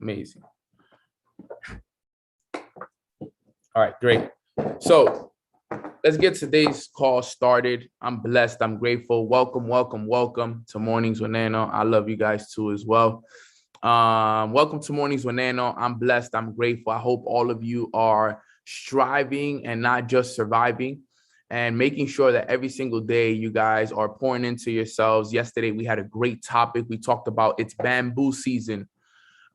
Amazing. All right, great. So let's get today's call started. I'm blessed. I'm grateful. Welcome to Mornings with Neno. I love you guys too as well. Welcome to Mornings with Neno. I'm blessed. I'm grateful. I hope all of you are striving and not just surviving, and making sure that every single day you guys are pouring into yourselves. Yesterday, we had a great topic. We talked about it's bamboo season.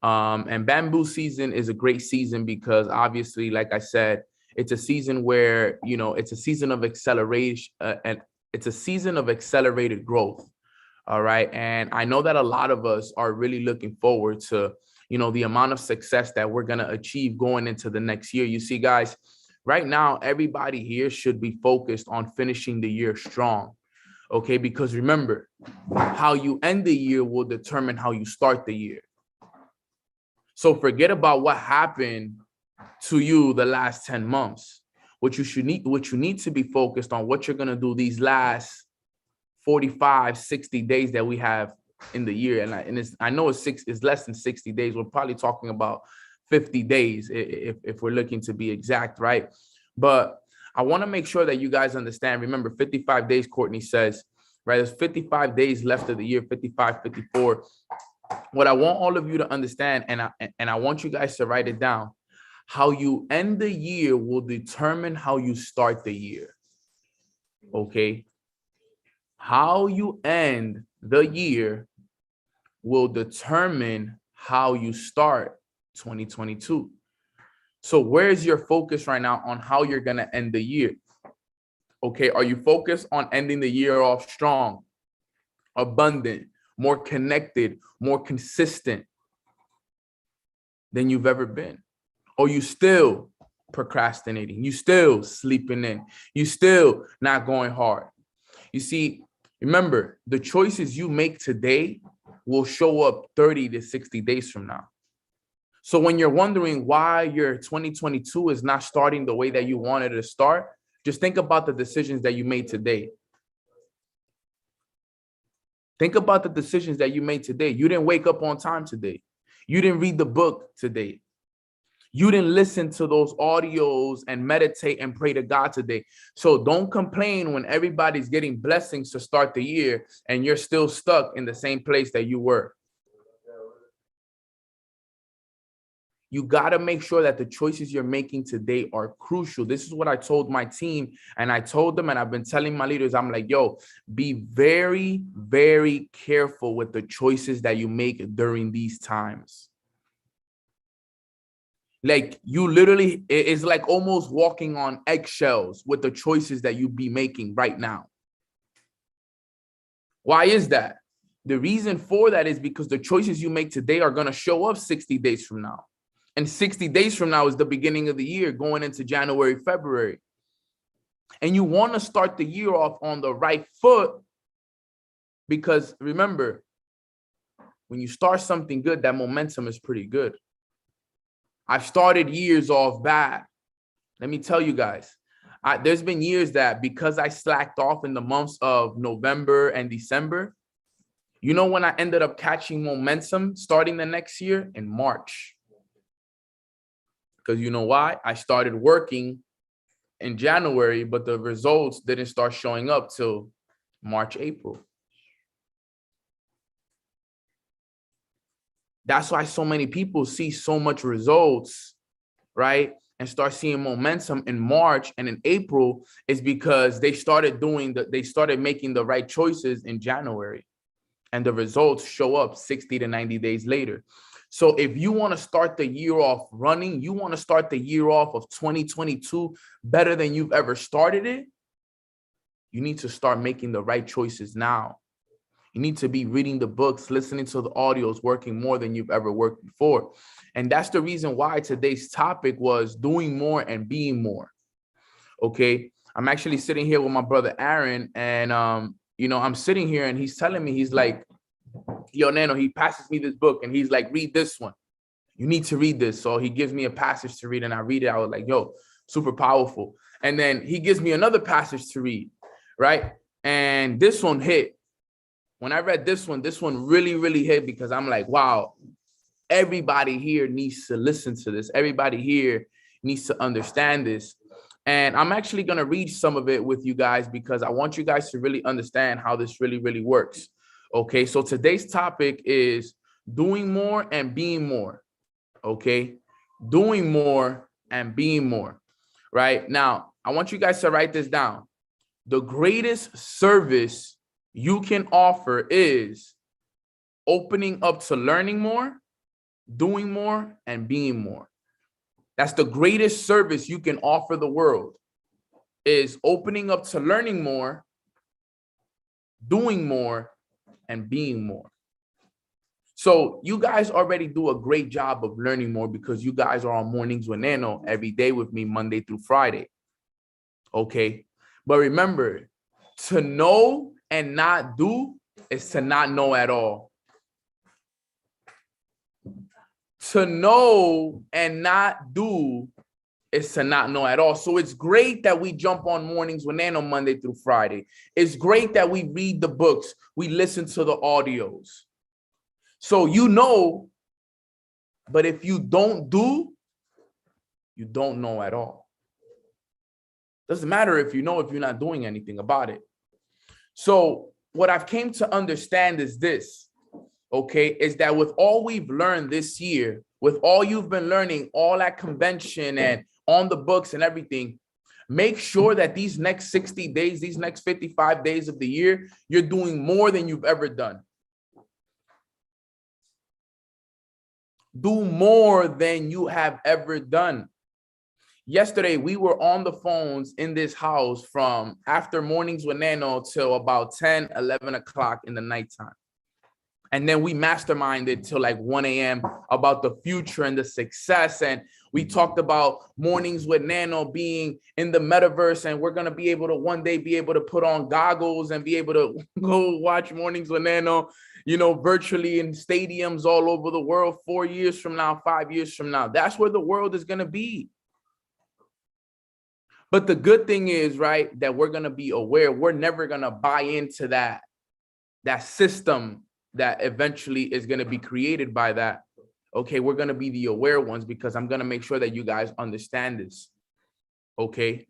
And bamboo season is a great season because obviously, like I said, it's a season where, it's a season of acceleration and it's a season of accelerated growth. All right. And I know that a lot of us are really looking forward to, the amount of success that we're going to achieve going into the next year. You see, guys, right now, everybody here should be focused on finishing the year strong. Okay. Because remember, how you end the year will determine how you start the year. So forget about what happened to you the last 10 months. What you need to be focused on, what you're going to do these last 45, 60 days that we have in the year. And I know it's less than 60 days. We're probably talking about 50 days if we're looking to be exact, right? But I want to make sure that you guys understand. Remember, 55 days, Courtney says, right? There's 55 days left of the year, 55, 54. What I want all of you to understand, and I want you guys to write it down, how you end the year will determine how you start the year. Okay? How you end the year will determine how you start 2022. So where's your focus right now on how you're going to end the year? Okay, are you focused on ending the year off strong, abundant, more connected, more consistent than you've ever been? Or you still procrastinating? You still sleeping in? You still not going hard? You see, remember, the choices you make today will show up 30 to 60 days from now. So when you're wondering why your 2022 is not starting the way that you wanted to start, just think about the decisions that you made today. Think about the decisions that you made today. You didn't wake up on time today. You didn't read the book today. You didn't listen to those audios and meditate and pray to God today. So don't complain when everybody's getting blessings to start the year and you're still stuck in the same place that you were. You got to make sure that the choices you're making today are crucial. This is what I told my team, and I told them, and I've been telling my leaders, I'm like, yo, be very, very careful with the choices that you make during these times. Like, you literally, it's like almost walking on eggshells with the choices that you be making right now. Why is that? The reason for that is because the choices you make today are going to show up 60 days from now. And 60 days from now is the beginning of the year, going into January, February. And you want to start the year off on the right foot, because remember, when you start something good, that momentum is pretty good. I've started years off bad. Let me tell you guys, there's been years that because I slacked off in the months of November and December, you know when I ended up catching momentum starting the next year? In March. Because you know why? I started working in January, but the results didn't start showing up till March, April. That's why so many people see so much results, right? And start seeing momentum in March and in April, is because they started making the right choices in January, and the results show up 60 to 90 days later. So if you want to start the year off running, you want to start the year off of 2022 better than you've ever started it, you need to start making the right choices now. You need to be reading the books, listening to the audios, working more than you've ever worked before. And that's the reason why today's topic was doing more and being more. Okay. I'm actually sitting here with my brother, Aaron, and, I'm sitting here and he's telling me, he's like, yo, Neno, he passes me this book and he's like, read this one. You need to read this. So he gives me a passage to read and I read it. I was like, yo, super powerful. And then he gives me another passage to read, right? And this one hit. When I read this one really, really hit, because I'm like, wow, everybody here needs to listen to this. Everybody here needs to understand this. And I'm actually going to read some of it with you guys because I want you guys to really understand how this really, really works. Okay, so today's topic is doing more and being more. Okay, doing more and being more. Right now, I want you guys to write this down. The greatest service you can offer is opening up to learning more, doing more, and being more. That's the greatest service you can offer the world, is opening up to learning more, doing more, and being more. So you guys already do a great job of learning more because you guys are on Mornings with Neno every day with me, Monday through Friday. Okay. But remember, to know and not do is to not know at all. To know and not do is to not know at all. So it's great that we jump on Mornings with Nano Monday through Friday. It's great that we read the books. We listen to the audios. So you know, but if you don't do, you don't know at all. Doesn't matter if you know if you're not doing anything about it. So what I've came to understand is this. Okay, is that with all we've learned this year, with all you've been learning, all at convention and on the books and everything, make sure that these next 60 days, these next 55 days of the year, you're doing more than you've ever done. Do more than you have ever done. Yesterday, we were on the phones in this house from after Mornings with Nano till about 10, 11 o'clock in the nighttime. And then we masterminded till like 1 a.m. about the future and the success. And we talked about Mornings with Nano being in the metaverse. And we're going to be able to one day be able to put on goggles and be able to go watch Mornings with Nano, you know, virtually in stadiums all over the world 4 years from now, 5 years from now. That's where the world is going to be. But the good thing is, right, that we're going to be aware. We're never going to buy into that system that eventually is going to be created by that. Okay, we're going to be the aware ones because I'm going to make sure that you guys understand this. Okay.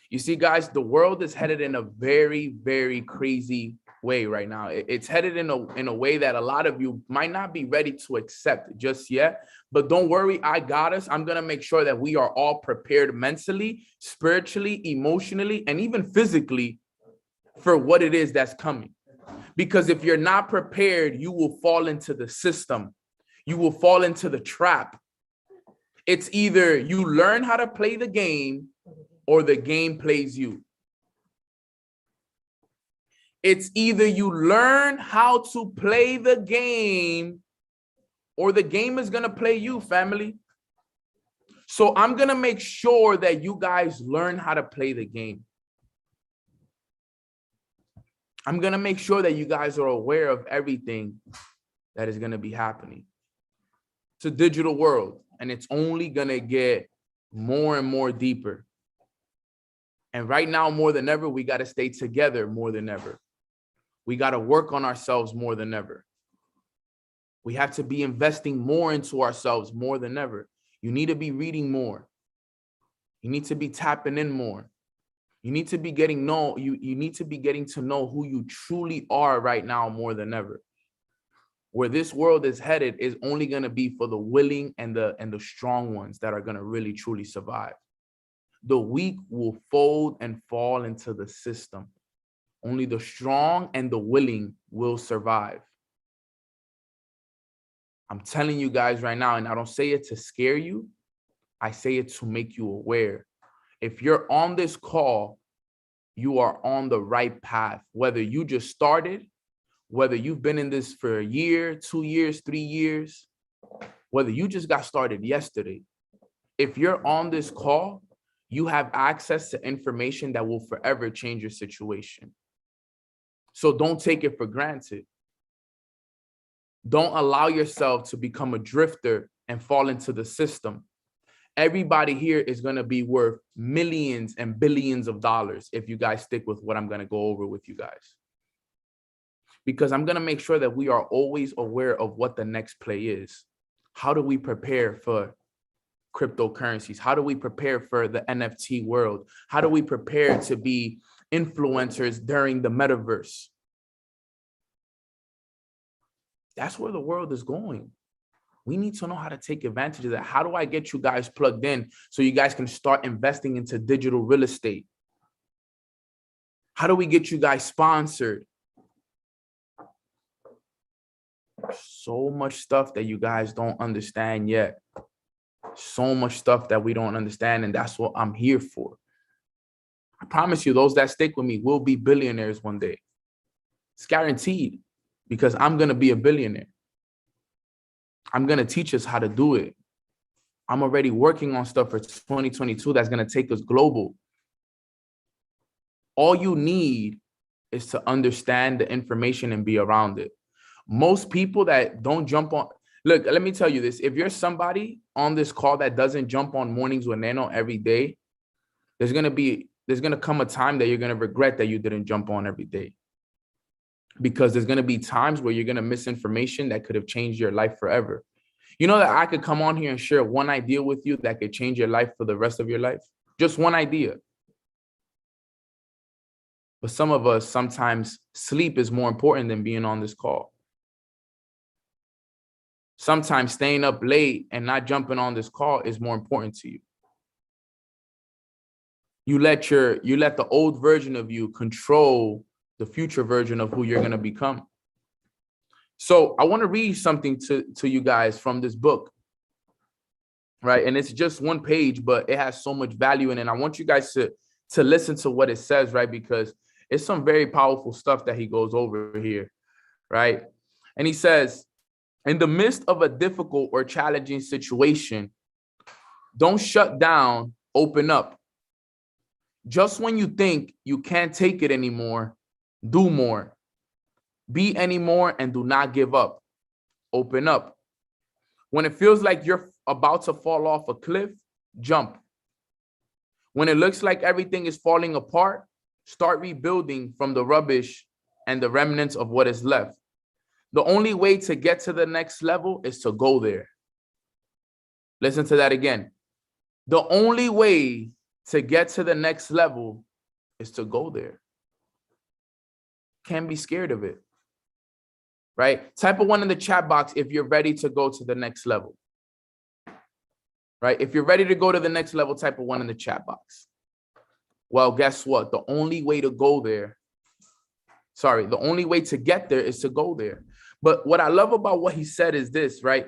You see, guys, the world is headed in a very, very crazy way right now. It's headed in a way that a lot of you might not be ready to accept just yet. But don't worry, I got us. I'm going to make sure that we are all prepared mentally, spiritually, emotionally, and even physically for what it is that's coming. Because if you're not prepared, you will fall into the system. You will fall into the trap. It's either you learn how to play the game or the game plays you. It's either you learn how to play the game or the game is going to play you, family. So I'm going to make sure that you guys learn how to play the game. I'm going to make sure that you guys are aware of everything that is going to be happening. It's a digital world, and it's only going to get more and more deeper. And right now, more than ever, we got to stay together more than ever. We got to work on ourselves more than ever. We have to be investing more into ourselves more than ever. You need to be reading more. You need to be tapping in more. You need to be getting you need to be getting to know who you truly are right now more than ever. Where this world is headed is only going to be for the willing and the strong ones that are going to really truly survive. The weak will fold and fall into the system. Only the strong and the willing will survive. I'm telling you guys right now, and I don't say it to scare you. I say it to make you aware. If you're on this call, you are on the right path. Whether you just started, whether you've been in this for a year, 2 years, 3 years, whether you just got started yesterday, if you're on this call, you have access to information that will forever change your situation. So don't take it for granted. Don't allow yourself to become a drifter and fall into the system. Everybody here is going to be worth millions and billions of dollars if you guys stick with what I'm going to go over with you guys. Because I'm going to make sure that we are always aware of what the next play is. How do we prepare for cryptocurrencies? How do we prepare for the NFT world? How do we prepare to be influencers during the metaverse? That's where the world is going. We need to know how to take advantage of that. How do I get you guys plugged in so you guys can start investing into digital real estate? How do we get you guys sponsored? So much stuff that you guys don't understand yet. So much stuff that we don't understand, and that's what I'm here for. I promise you, those that stick with me will be billionaires one day. It's guaranteed, because I'm going to be a billionaire. I'm going to teach us how to do it. I'm already working on stuff for 2022 that's going to take us global. All you need is to understand the information and be around it. Most people that don't jump on, look, let me tell you this. If you're somebody on this call that doesn't jump on Mornings with Neno every day, there's going to come a time that you're going to regret that you didn't jump on every day. Because there's going to be times where you're going to miss information that could have changed your life forever. You know that I could come on here and share one idea with you that could change your life for the rest of your life. Just one idea. But some of us, sometimes sleep is more important than being on this call. Sometimes staying up late and not jumping on this call is more important to you. You let the old version of you control the future version of who you're going to become. So I want to read something to you guys from this book, right? And it's just one page, but it has so much value in it. And I want you guys to listen to what it says, right? Because it's some very powerful stuff that he goes over here, right? And he says, in the midst of a difficult or challenging situation, don't shut down, open up. Just when you think you can't take it anymore, do more. Be anymore and do not give up. Open up. When it feels like you're about to fall off a cliff, jump. When it looks like everything is falling apart, start rebuilding from the rubbish and the remnants of what is left. The only way to get to the next level is to go there. Listen to that again. The only way to get to the next level is to go there. Can't be scared of it. Right? Type a 1 in the chat box if you're ready to go to the next level. Right? If you're ready to go to the next level, type a 1 in the chat box. Well, guess what? The only way to go there, the only way to get there is to go there. But what I love about what he said is this, right?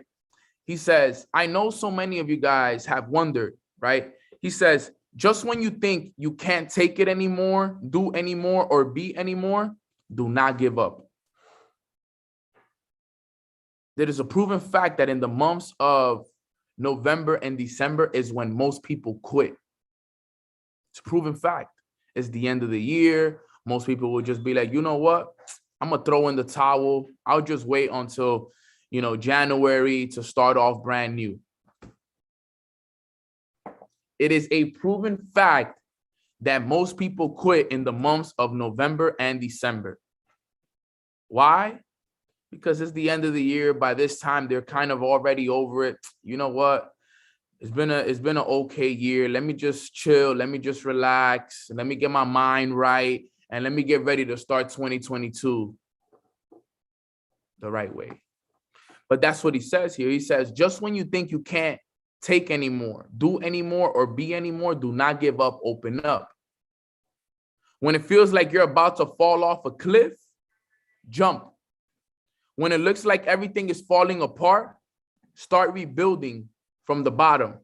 He says, I know so many of you guys have wondered, right? He says, just when you think you can't take it anymore, do anymore, or be anymore, do not give up. There is a proven fact that in the months of November and December is when most people quit. It's a proven fact. It's the end of the year. Most people will just be like, you know what? I'm going to throw in the towel. I'll just wait until, January to start off brand new. It is a proven fact that most people quit in the months of November and December. Why? Because it's the end of the year. By this time, they're kind of already over it. You know what? It's been an okay year. Let me just chill. Let me just relax. Let me get my mind right. And let me get ready to start 2022 the right way. But that's what he says here. He says, just when you think you can't take anymore, do anymore, or be anymore, do not give up, open up. When it feels like you're about to fall off a cliff, jump. When it looks like everything is falling apart, start rebuilding from the bottom.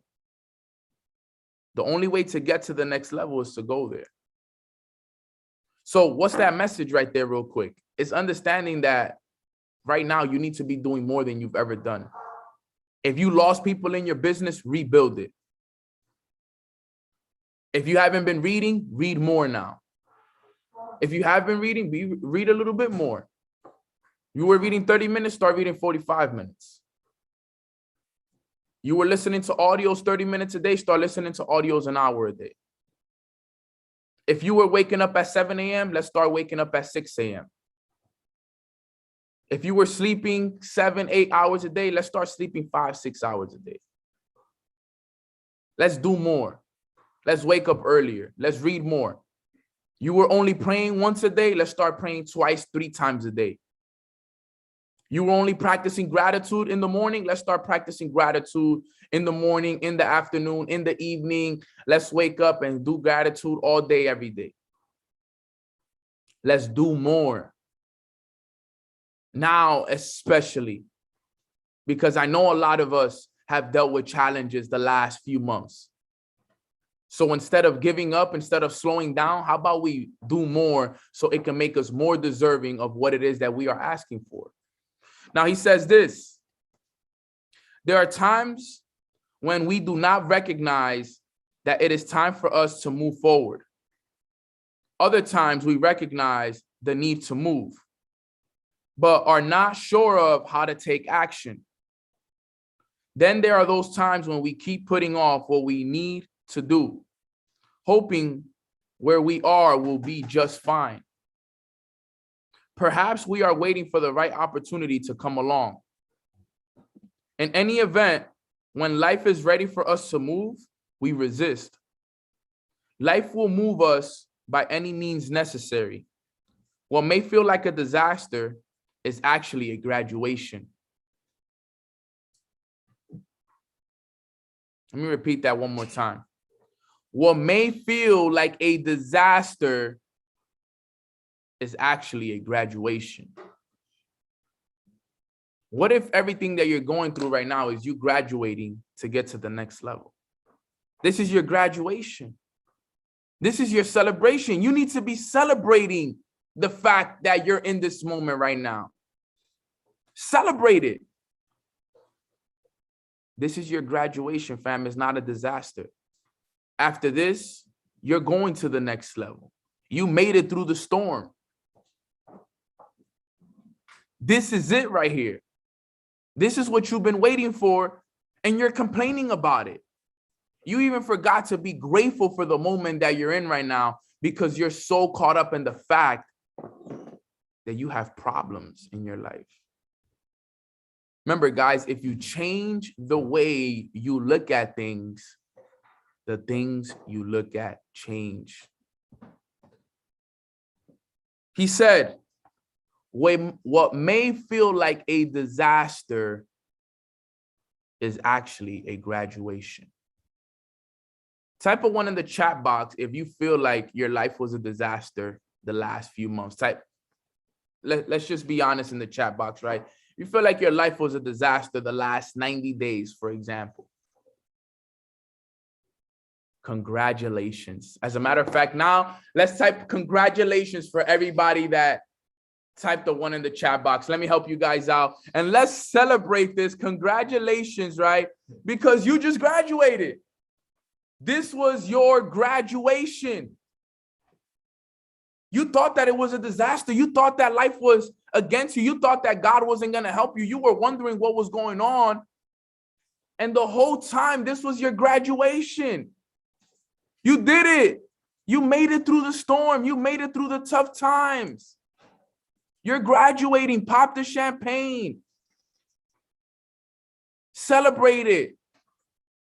The only way to get to the next level is to go there. So what's that message right there real quick? It's understanding that right now you need to be doing more than you've ever done. If you lost people in your business, rebuild it. If you haven't been reading, read more now. If you have been reading, read a little bit more. You were reading 30 minutes, start reading 45 minutes. You were listening to audios 30 minutes a day, start listening to audios an hour a day. If you were waking up at 7 a.m., let's start waking up at 6 a.m. If you were sleeping 7, 8 hours a day, let's start sleeping 5, 6 hours a day. Let's do more. Let's wake up earlier. Let's read more. You were only praying once a day. Let's start praying twice, 3 times a day. You were only practicing gratitude in the morning. Let's start practicing gratitude in the morning, in the afternoon, in the evening. Let's wake up and do gratitude all day, every day. Let's do more. Now, especially because I know a lot of us have dealt with challenges the last few months. So instead of giving up, instead of slowing down, how about we do more so it can make us more deserving of what it is that we are asking for? Now, he says this: there are times when we do not recognize that it is time for us to move forward. Other times we recognize the need to move, but are not sure of how to take action. Then there are those times when we keep putting off what we need to do, hoping where we are will be just fine. Perhaps we are waiting for the right opportunity to come along. In any event, when life is ready for us to move, we resist. Life will move us by any means necessary. What may feel like a disaster is actually a graduation. Let me repeat that one more time. What may feel like a disaster is actually a graduation. What if everything that you're going through right now is you graduating to get to the next level? This is your graduation. This is your celebration. You need to be celebrating the fact that you're in this moment right now. Celebrate it. This is your graduation, fam. It's not a disaster. After this, you're going to the next level. You made it through the storm. This is it right here. This is what you've been waiting for, and you're complaining about it. You even forgot to be grateful for the moment that you're in right now because you're so caught up in the fact that you have problems in your life. Remember, guys, if you change the way you look at things, the things you look at change. He said, what may feel like a disaster is actually a graduation. Type a 1 in the chat box if you feel like your life was a disaster the last few months. Let's just be honest in the chat box, right? You feel like your life was a disaster the last 90 days, for example. Congratulations. As a matter of fact, now let's type congratulations for everybody that typed the 1 in the chat box. Let me help you guys out. And let's celebrate this. Congratulations, right? Because you just graduated. This was your graduation. You thought that it was a disaster. You thought that life was against you. You thought that God wasn't going to help you. You were wondering what was going on. And the whole time, this was your graduation. You did it. You made it through the storm. You made it through the tough times. You're graduating. Pop the champagne. Celebrate it.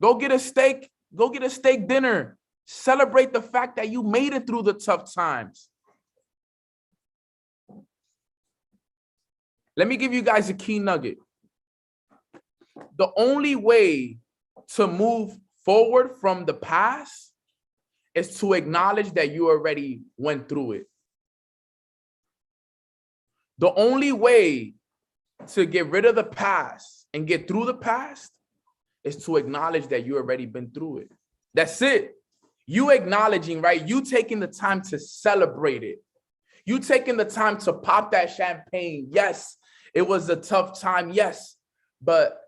Go get a steak. Go get a steak dinner. Celebrate the fact that you made it through the tough times. Let me give you guys a key nugget. The only way to move forward from the past is to acknowledge that you already went through it. The only way to get rid of the past and get through the past is to acknowledge that you already been through it. That's it. You acknowledging, right? You taking the time to celebrate it. You taking the time to pop that champagne. Yes, it was a tough time. Yes, but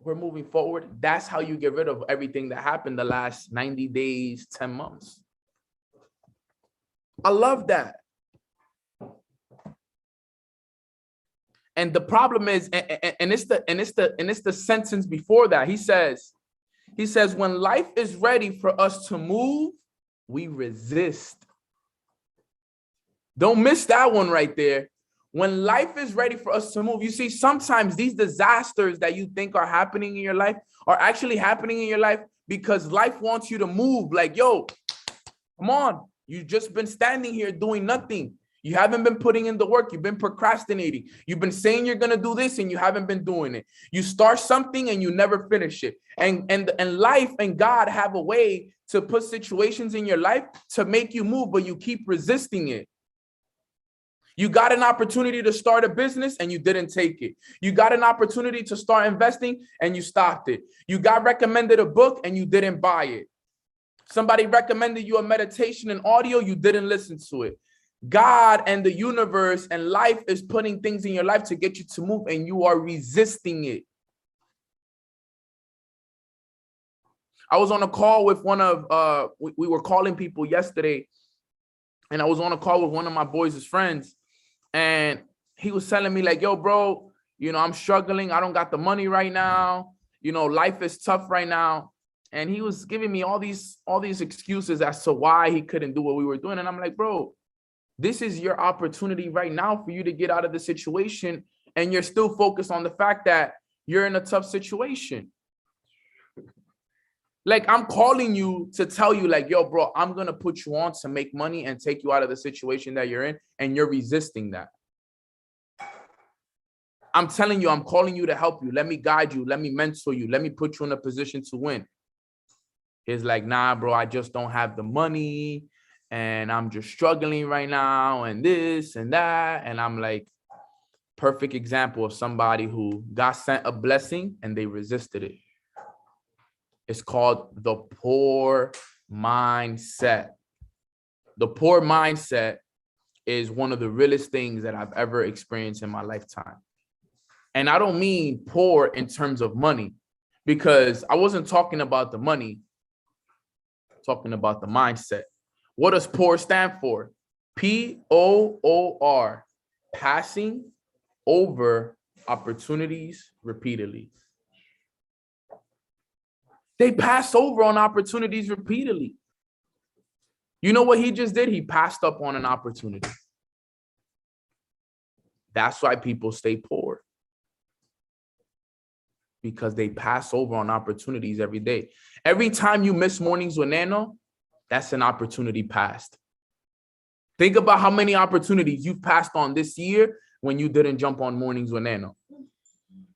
we're moving forward. That's how you get rid of everything that happened the last 90 days, 10 months. I love that. And the problem is, and it's the sentence before that. He says, when life is ready for us to move, we resist. Don't miss that one right there. When life is ready for us to move, you see, sometimes these disasters that you think are happening in your life are actually happening in your life because life wants you to move. Like, yo, come on. You've just been standing here doing nothing. You haven't been putting in the work. You've been procrastinating. You've been saying you're going to do this and you haven't been doing it. You start something and you never finish it. And life and God have a way to put situations in your life to make you move, but you keep resisting it. You got an opportunity to start a business and you didn't take it. You got an opportunity to start investing and you stopped it. You got recommended a book and you didn't buy it. Somebody recommended you a meditation and audio, you didn't listen to it. God and the universe and life is putting things in your life to get you to move and you are resisting it. I was on a call with we were calling people yesterday, and I was on a call with one of my boys' friends, and he was telling me like, yo, bro, I'm struggling. I don't got the money right now. Life is tough right now. And he was giving me all these excuses as to why he couldn't do what we were doing. And I'm like, bro, this is your opportunity right now for you to get out of the situation. And you're still focused on the fact that you're in a tough situation. Like, I'm calling you to tell you like, yo, bro, I'm going to put you on to make money and take you out of the situation that you're in. And you're resisting that. I'm telling you, I'm calling you to help you. Let me guide you. Let me mentor you. Let me put you in a position to win. He's like, nah, bro, I just don't have the money. And I'm just struggling right now and this and that. And I'm like, perfect example of somebody who got sent a blessing and they resisted it. It's called the poor mindset. The poor mindset is one of the realest things that I've ever experienced in my lifetime. And I don't mean poor in terms of money, because I wasn't talking about the money, I'm talking about the mindset. What does poor stand for? POOR, passing over opportunities repeatedly. They pass over on opportunities repeatedly. You know what he just did? He passed up on an opportunity. That's why people stay poor. Because they pass over on opportunities every day. Every time you miss mornings with Neno, that's an opportunity passed. Think about how many opportunities you've passed on this year when you didn't jump on mornings with Neno.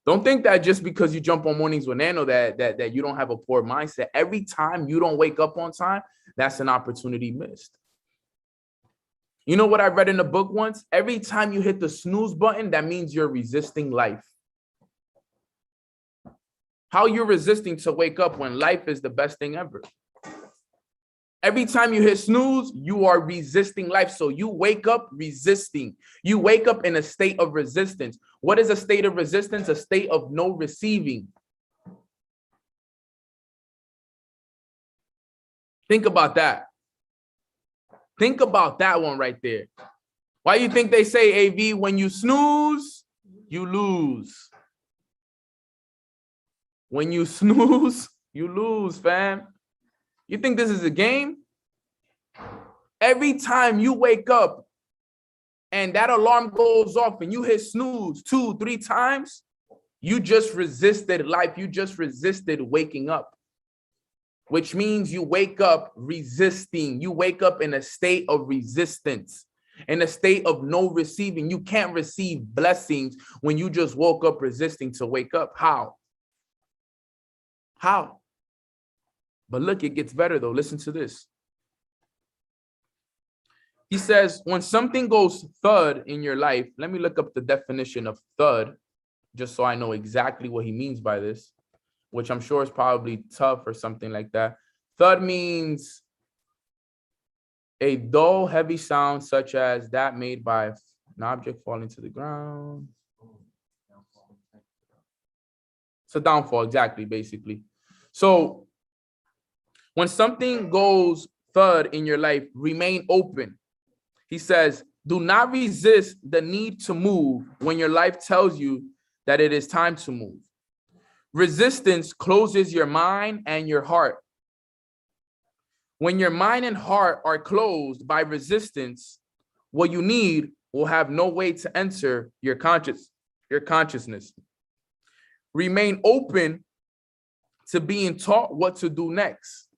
Don't think that just because you jump on mornings with Neno that you don't have a poor mindset. Every time you don't wake up on time, that's an opportunity missed. You know what I read in the book once? Every time you hit the snooze button, that means you're resisting life. How you're resisting to wake up when life is the best thing ever. Every time you hit snooze, you are resisting life. So you wake up resisting. You wake up in a state of resistance. What is a state of resistance? A state of no receiving. Think about that. Think about that one right there. Why do you think they say, AV, when you snooze, you lose? When you snooze, you lose, fam. You think this is a game? Every time you wake up and that alarm goes off and you hit snooze 2-3 times, you just resisted life. You just resisted waking up, which means you wake up resisting. You wake up in a state of resistance, in a state of no receiving. You can't receive blessings when you just woke up resisting to wake up. How? How? But look, it gets better though. Listen to this. He says, when something goes thud in your life, let me look up the definition of thud, just so I know exactly what he means by this, which I'm sure is probably tough or something like that. Thud means a dull, heavy sound such as that made by an object falling to the ground. It's a downfall, exactly, basically. So when something goes thud in your life, remain open. He says, do not resist the need to move when your life tells you that it is time to move. Resistance closes your mind and your heart. When your mind and heart are closed by resistance, what you need will have no way to enter your consciousness. Remain open to being taught what to do next.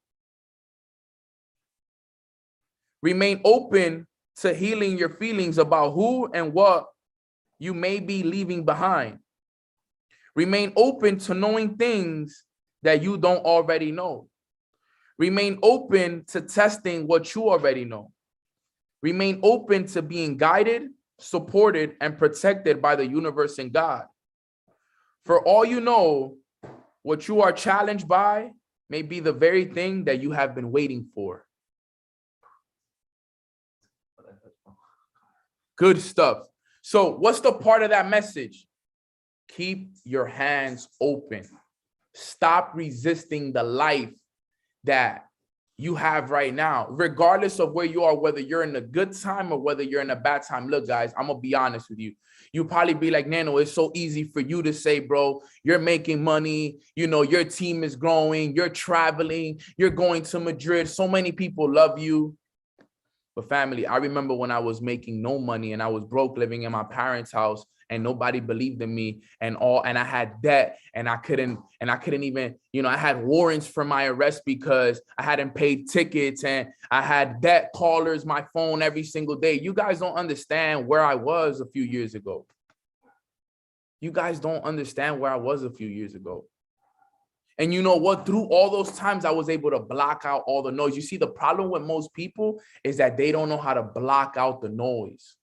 Remain open to healing your feelings about who and what you may be leaving behind. Remain open to knowing things that you don't already know. Remain open to testing what you already know. Remain open to being guided, supported, and protected by the universe and God. For all you know, what you are challenged by may be the very thing that you have been waiting for. Good stuff. So what's the part of that message? Keep your hands open. Stop resisting the life that you have right now, regardless of where you are, whether you're in a good time or whether you're in a bad time. Look, guys, I'm gonna be honest with you. You probably be like, Nano, it's so easy for you to say, bro, you're making money, you know, your team is growing, you're traveling, you're going to Madrid, so many people love you. But family, I remember when I was making no money and I was broke, living in my parents' house, and nobody believed in me, and I had debt, and I couldn't even, you know, I had warrants for my arrest because I hadn't paid tickets, and I had debt callers, my phone every single day. You guys don't understand where I was a few years ago. You guys don't understand where I was a few years ago. And you know what? Through all those times, I was able to block out all the noise. You see, the problem with most people is that they don't know how to block out the noise.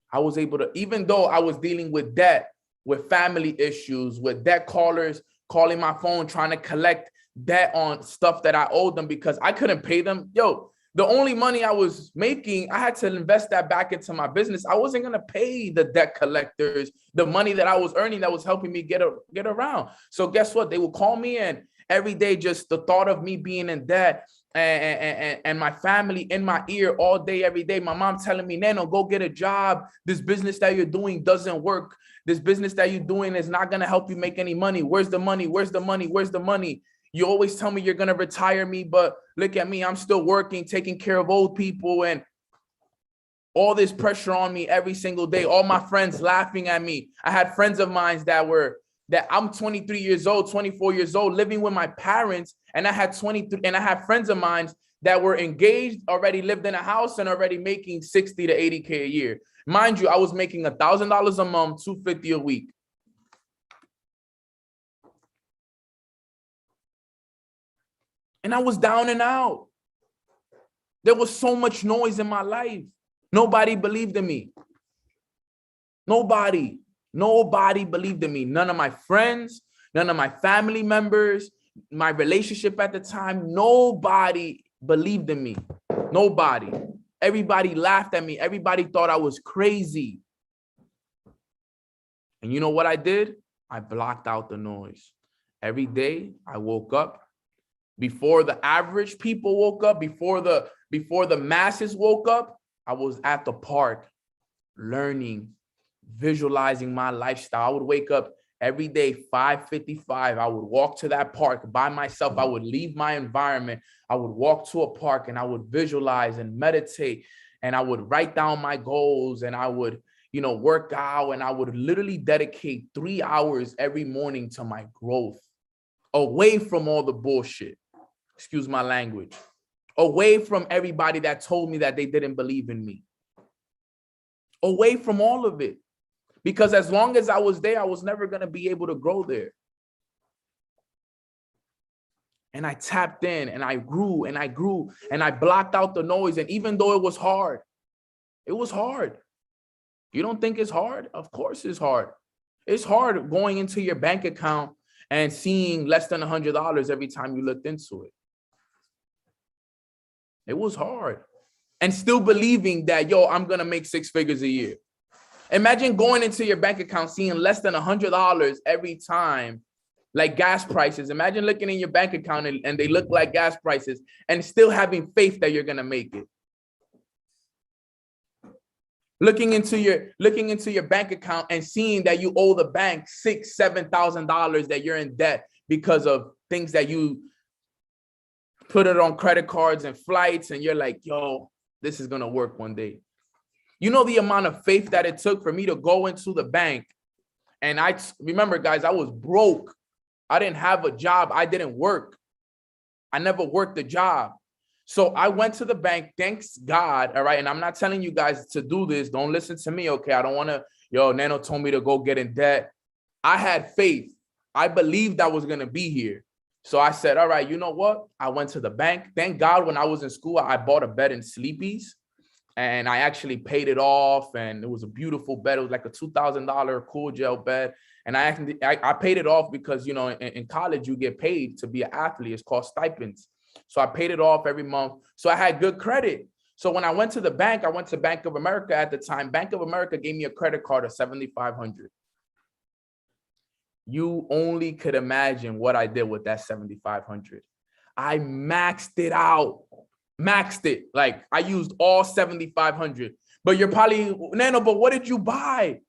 I was able to, even though I was dealing with debt, with family issues, with debt callers calling my phone, trying to collect debt on stuff that I owed them because I couldn't pay them. Yo, the only money I was making, I had to invest that back into my business. I wasn't going to pay the debt collectors the money that I was earning that was helping me get around. So guess what? They would call me, and every day, just the thought of me being in debt and my family in my ear all day, every day. My mom telling me, Neno, go get a job. This business that you're doing doesn't work. This business that you're doing is not going to help you make any money. Where's the money? Where's the money? Where's the money? You always tell me you're going to retire me, but look at me. I'm still working, taking care of old people, and all this pressure on me every single day. All my friends laughing at me. I had friends of mine that I'm 23 years old, 24 years old, living with my parents. And I had friends of mine that were engaged, already lived in a house, and already making 60 to 80K a year. Mind you, I was making $1,000 a month, $250 a week. And I was down and out. There was so much noise in my life. Nobody believed in me. Nobody believed in me. None of my friends, none of my family members, my relationship at the time, nobody believed in me. Nobody. Everybody laughed at me. Everybody thought I was crazy. And you know what I did? I blocked out the noise. Every day I woke up. Before the average people woke up, before the masses woke up, I was at the park learning, visualizing my lifestyle. I would wake up every day, 5:55. I would walk to that park by myself. I would leave my environment. I would walk to a park and I would visualize and meditate, and I would write down my goals, and I would, you know, work out, and I would literally dedicate 3 hours every morning to my growth, away from all the bullshit. Excuse my language. Away from everybody that told me that they didn't believe in me. Away from all of it. Because as long as I was there, I was never going to be able to grow there. And I tapped in, and I grew, and I grew, and I blocked out the noise. And even though it was hard, it was hard. You don't think it's hard? Of course it's hard. It's hard going into your bank account and seeing less than $100 every time you looked into it. It was hard. And still believing that, yo, I'm going to make 6 figures a year. Imagine going into your bank account, seeing less than $100 every time, like gas prices. Imagine looking in your bank account and they look like gas prices, and still having faith that you're going to make it. Looking into your bank account and seeing that you owe the bank $6,000, $7,000, that you're in debt because of things that you put it on credit cards and flights, and you're like, yo, this is going to work one day. You know the amount of faith that it took for me to go into the bank. And I remember, guys, I was broke. I didn't have a job. I didn't work. I never worked a job. So I went to the bank, thanks God, all right? And I'm not telling you guys to do this. Don't listen to me, okay? I don't want to, Neno told me to go get in debt. I had faith. I believed I was going to be here. So I said, all right, you know what? I went to the bank. Thank God when I was in school, I bought a bed in Sleepy's. And I actually paid it off. And it was a beautiful bed. It was like a $2,000 cool gel bed. And I paid it off because, in college, you get paid to be an athlete. It's called stipends. So I paid it off every month. So I had good credit. So when I went to the bank, I went to Bank of America at the time. Bank of America gave me a credit card of $7,500. You only could imagine what I did with that $7,500. I maxed it out. Maxed it. Like I used all $7,500. But you're probably, Neno, but what did you buy?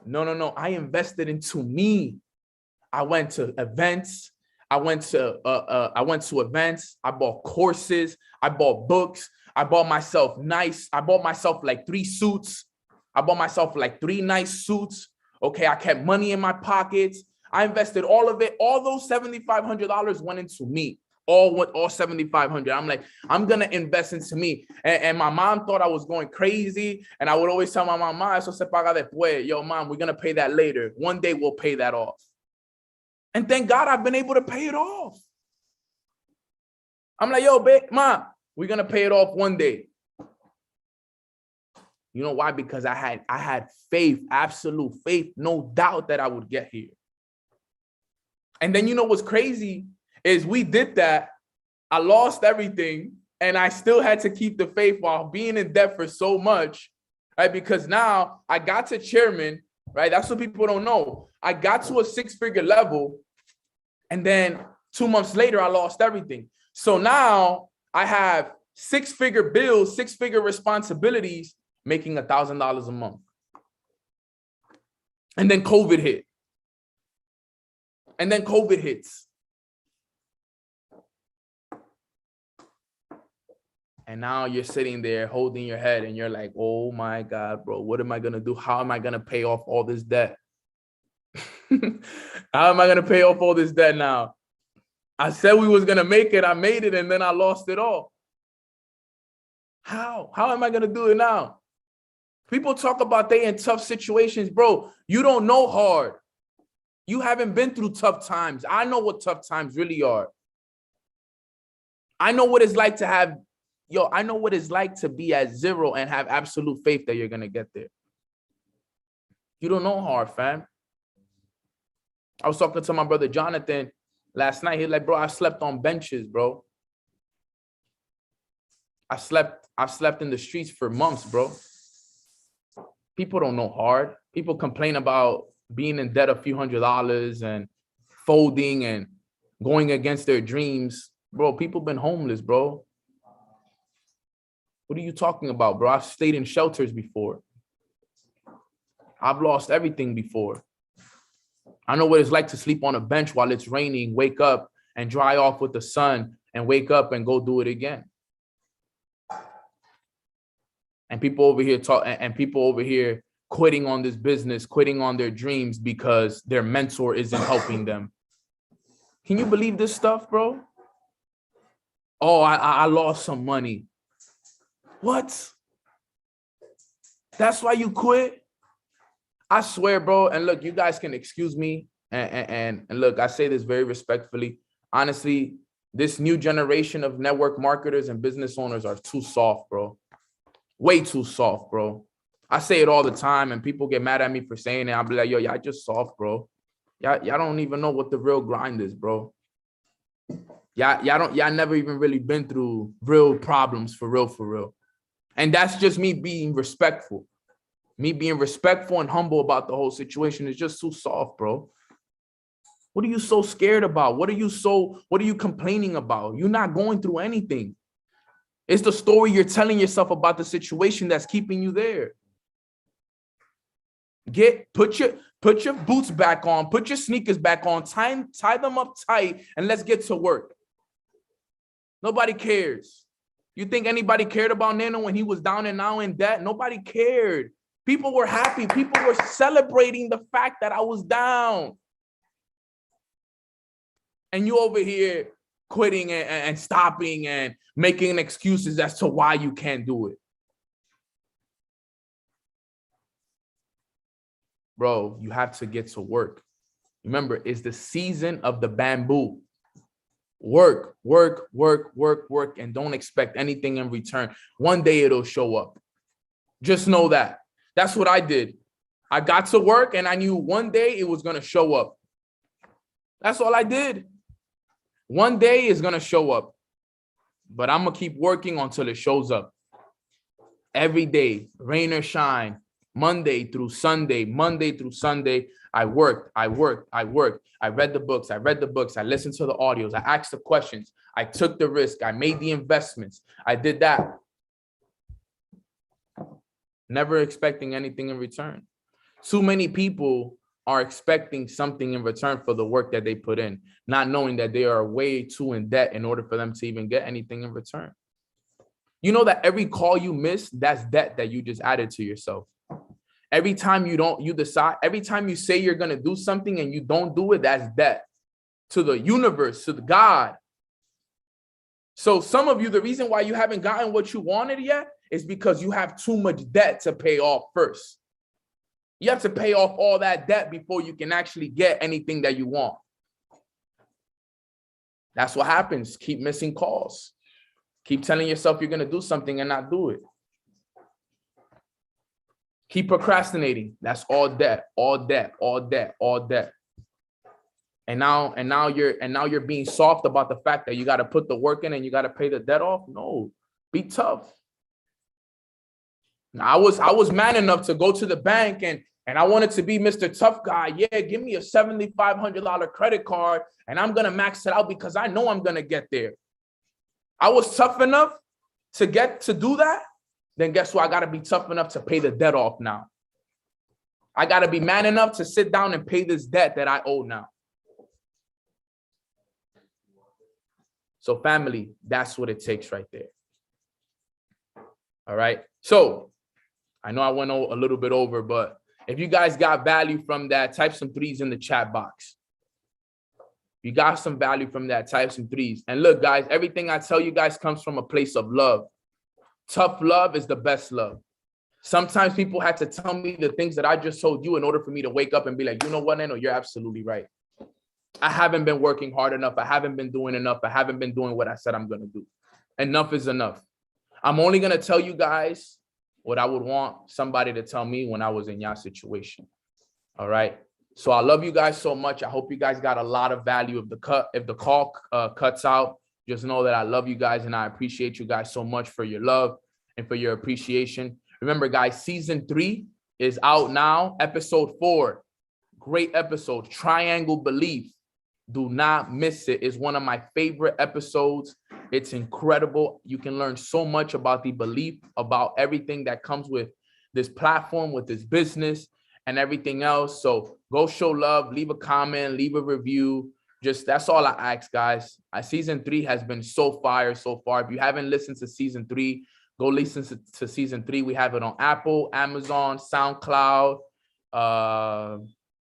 No. I invested into me. I went to events. I went to events. I bought courses. I bought books. I bought myself I bought myself like 3 suits. I bought myself like 3 nice suits. Okay, I kept money in my pockets. I invested all of it. All those $7,500 went into me. All $7,500. I'm like, I'm gonna invest into me. And my mom thought I was going crazy. And I would always tell my mom, eso se paga después. Yo, mom, we're gonna pay that later. One day we'll pay that off. And thank God I've been able to pay it off. I'm like, yo, babe, mom, we're gonna pay it off one day. You know why? Because I had faith, absolute faith, no doubt that I would get here. And then you know what's crazy is we did that. I lost everything and I still had to keep the faith while being in debt for so much, right? Because now I got to chairman, right? That's what people don't know. I got to a 6-figure level and then 2 months later, I lost everything. So now I have 6-figure bills, 6-figure responsibilities, making $1,000 a month. And then COVID hit. And then COVID hits. And now you're sitting there holding your head and you're like, oh my God, bro, what am I going to do? How am I going to pay off all this debt? How am I going to pay off all this debt now? I said we was going to make it. I made it and then I lost it all. How am I going to do it now? People talk about they in tough situations, bro. You don't know hard. You haven't been through tough times. I know what tough times really are. I know what it's like to have, I know what it's like to be at zero and have absolute faith that you're going to get there. You don't know hard, fam. I was talking to my brother Jonathan last night. He's like, bro, I slept on benches, bro. I slept in the streets for months, bro. People don't know hard. People complain about being in debt a few $100s and folding and going against their dreams. Bro, people been homeless, bro. What are you talking about, bro? I've stayed in shelters before. I've lost everything before. I know what it's like to sleep on a bench while it's raining, wake up and dry off with the sun and wake up and go do it again. And people over here quitting on this business, quitting on their dreams because their mentor isn't helping them. Can you believe this stuff, bro? Oh, I lost some money. What? That's why you quit? I swear, bro. And look, you guys can excuse me. And look, I say this very respectfully. Honestly, this new generation of network marketers and business owners are too soft, bro. Way too soft, bro. I say it all the time and people get mad at me for saying it. I'll be like, yo, y'all just soft, bro. Y'all don't even know what the real grind is, bro. Y'all never even really been through real problems for real. And that's just me being respectful. Me being respectful and humble about the whole situation is just too soft, bro. What are you so scared about? What are you complaining about? You're not going through anything. It's the story you're telling yourself about the situation that's keeping you there. Put your boots back on, put your sneakers back on, tie them up tight, and let's get to work. Nobody cares. You think anybody cared about Neno when he was down and now in debt? Nobody cared. People were happy. People were celebrating the fact that I was down. And you over here quitting and stopping and making excuses as to why you can't do it. Bro, you have to get to work. Remember, it's the season of the bamboo. Work, work, work, work, work, and don't expect anything in return. One day it'll show up. Just know that. That's what I did. I got to work and I knew one day it was going to show up. That's all I did. One day is going to show up. But I'm going to keep working until it shows up. Every day, rain or shine, Monday through Sunday, I worked. I read the books. I listened to the audios. I asked the questions. I took the risk. I made the investments. I did that. Never expecting anything in return. Too many people are expecting something in return for the work that they put in, not knowing that they are way too in debt in order for them to even get anything in return. You know that every call you miss, that's debt that you just added to yourself. Every time every time you say you're going to do something and you don't do it, that's debt to the universe, to the God. So some of you, the reason why you haven't gotten what you wanted yet is because you have too much debt to pay off first. You have to pay off all that debt before you can actually get anything that you want. That's what happens. Keep missing calls. Keep telling yourself you're going to do something and not do it. Keep procrastinating. That's all debt, all debt, all debt, all debt. And now you're being soft about the fact that you got to put the work in and you got to pay the debt off. No, be tough. I was man enough to go to the bank and I wanted to be Mr. Tough Guy. Yeah, give me a $7,500 credit card and I'm going to max it out because I know I'm going to get there. I was tough enough to do that. Then guess what? I got to be tough enough to pay the debt off now. I got to be man enough to sit down and pay this debt that I owe now. So family, that's what it takes right there. All right. So I know I went a little bit over, but if you guys got value from that, type some 3s in the chat box. If you got some value from that, type some 3s. And look, guys, everything I tell you guys comes from a place of love. Tough love is the best love. Sometimes people had to tell me the things that I just told you in order for me to wake up and be like, you know what, Neno, you're absolutely right. I haven't been working hard enough. I haven't been doing enough. I haven't been doing what I said I'm going to do. Enough is enough. I'm only going to tell you guys what I would want somebody to tell me when I was in your situation. All right. So I love you guys so much. I hope you guys got a lot of value if the call cuts out. Just know that I love you guys and I appreciate you guys so much for your love and for your appreciation. Remember, guys, season 3 is out now. Episode 4. Great episode. Triangle Belief. Do not miss it. It's one of my favorite episodes. It's incredible. You can learn so much about the belief, about everything that comes with this platform, with this business and everything else. So go show love, leave a comment, leave a review. Just that's all I ask, guys. Season 3 has been so fire so far. If you haven't listened to season 3, go listen to season 3. We have it on Apple, Amazon, SoundCloud,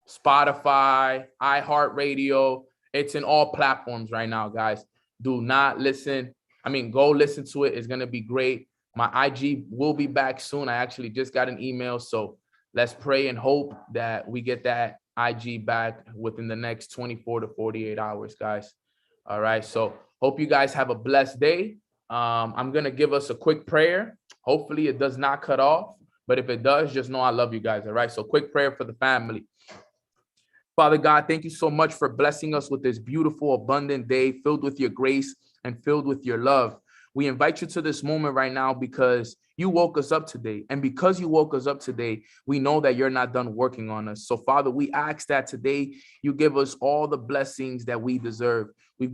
Spotify, iHeartRadio. It's in all platforms right now, guys. Do not listen. Go listen to it. It's going to be great. My IG will be back soon. I actually just got an email. So let's pray and hope that we get that IG back within the next 24 to 48 hours, guys. All right. So hope you guys have a blessed day. I'm going to give us a quick prayer. Hopefully it does not cut off. But if it does, just know I love you guys. All right. So quick prayer for the family. Father God, thank you so much for blessing us with this beautiful, abundant day filled with your grace and filled with your love. We invite you to this moment right now because you woke us up today. And because you woke us up today, we know that you're not done working on us. So, Father, we ask that today you give us all the blessings that we deserve.